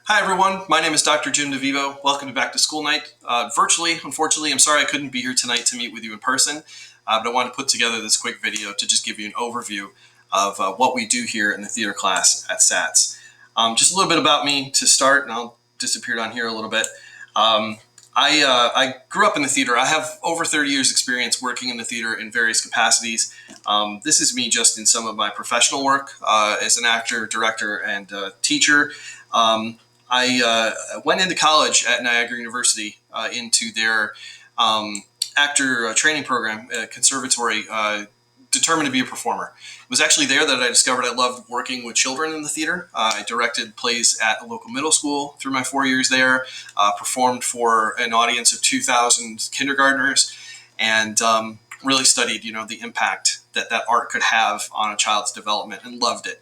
Hi everyone, my name is Dr. Jim DeVivo. Welcome to Back to School Night. Virtually, unfortunately, I'm sorry I couldn't be here tonight to meet with you in person, but I wanted to put together this quick video to just give you an overview of what we do here in the theater class at SATS. Just a little bit about me to start, and I'll disappear down here a little bit. I grew up in the theater. I have over 30 years experience working in the theater in various capacities. This is me just in some of my professional work as an actor, director, and teacher. I went into college at Niagara University into their actor training program, conservatory, determined to be a performer. It was actually there that I discovered I loved working with children in the theater. I directed plays at a local middle school through my 4 years there, performed for an audience of 2,000 kindergartners, and really studied, the impact that art could have on a child's development, and loved it.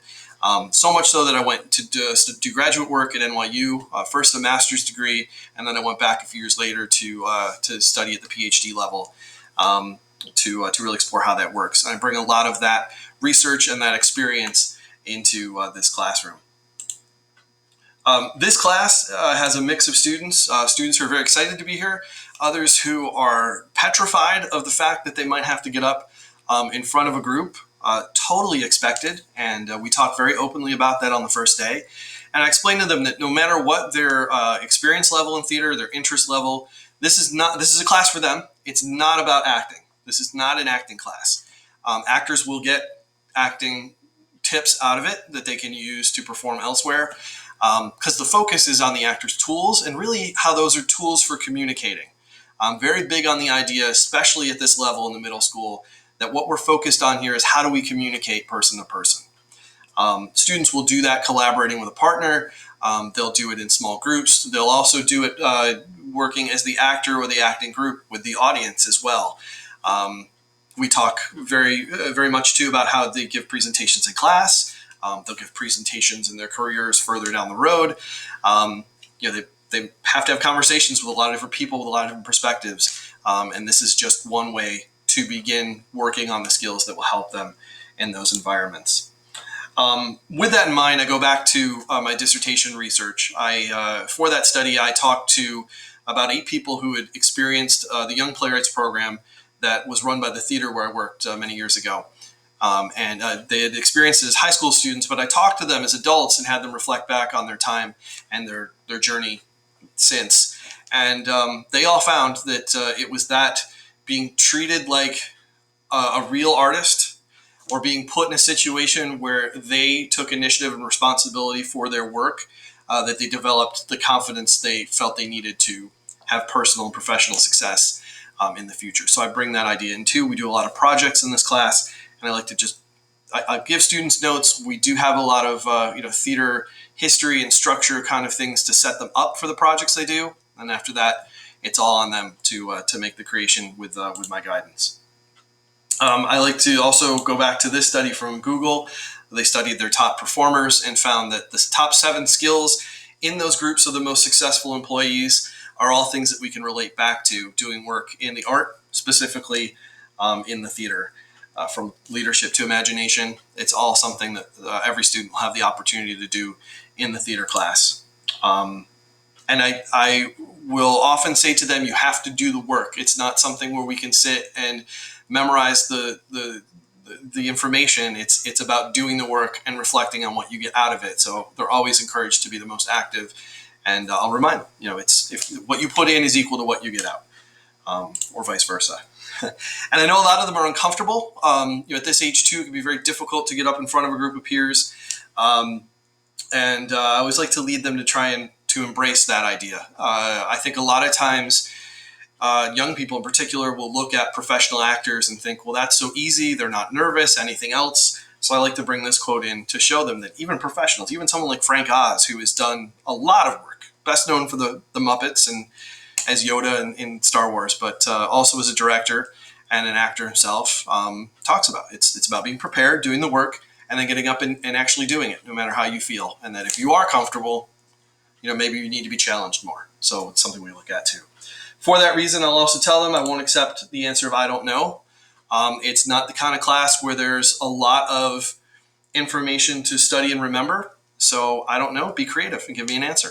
So much so that I went to do graduate work at NYU, first a master's degree, and then I went back a few years later to study at the PhD level to really explore how that works. And I bring a lot of that research and that experience into this classroom. This class has a mix of students who are very excited to be here, others who are petrified of the fact that they might have to get up in front of a group. Totally expected, and we talk very openly about that on the first day. And I explain to them that no matter what their experience level in theater, their interest level, this is a class for them. It's not about acting. This is not an acting class. Actors will get acting tips out of it that they can use to perform elsewhere, because the focus is on the actor's tools and really how those are tools for communicating. I'm very big on the idea, especially at this level in the middle school, that what we're focused on here is how do we communicate person to person. Students will do that collaborating with a partner. They'll do it in small groups. They'll also do it working as the actor or the acting group with the audience as well. We talk very much too about how they give presentations in class. They'll give presentations in their careers further down the road. They have to have conversations with a lot of different people with a lot of different perspectives. And this is just one way to begin working on the skills that will help them in those environments. With that in mind, I go back to my dissertation research. For that study, I talked to about 8 people who had experienced the Young Playwrights program that was run by the theater where I worked many years ago. And they had experienced it as high school students, but I talked to them as adults and had them reflect back on their time and their journey since. And they all found that it was that being treated like a real artist, or being put in a situation where they took initiative and responsibility for their work, that they developed the confidence they felt they needed to have personal and professional success in the future. So I bring that idea in too. We do a lot of projects in this class, and I like to I give students notes. We do have a lot of theater history and structure kind of things to set them up for the projects they do, and after that, it's all on them to make the creation with my guidance. I like to also go back to this study from Google. They studied their top performers and found that the top 7 skills in those groups of the most successful employees are all things that we can relate back to doing work in the art, specifically in the theater. From leadership to imagination, it's all something that every student will have the opportunity to do in the theater class. And I will often say to them, you have to do the work. It's not something where we can sit and memorize the information. It's about doing the work and reflecting on what you get out of it. So they're always encouraged to be the most active. And I'll remind them, if what you put in is equal to what you get out, or vice versa. And I know a lot of them are uncomfortable. At this age too, it can be very difficult to get up in front of a group of peers. And I always like to lead them to try and to embrace that idea. I think a lot of times young people in particular will look at professional actors and think, well, that's so easy. They're not nervous, anything else. So I like to bring this quote in to show them that even professionals, even someone like Frank Oz, who has done a lot of work, best known for the Muppets and as Yoda in Star Wars, but also as a director and an actor himself, talks about it's about being prepared, doing the work, and then getting up and actually doing it, no matter how you feel. And that if you are comfortable, maybe you need to be challenged more. So it's something we look at too. For that reason, I'll also tell them I won't accept the answer of I don't know. It's not the kind of class where there's a lot of information to study and remember. So I don't know, be creative and give me an answer.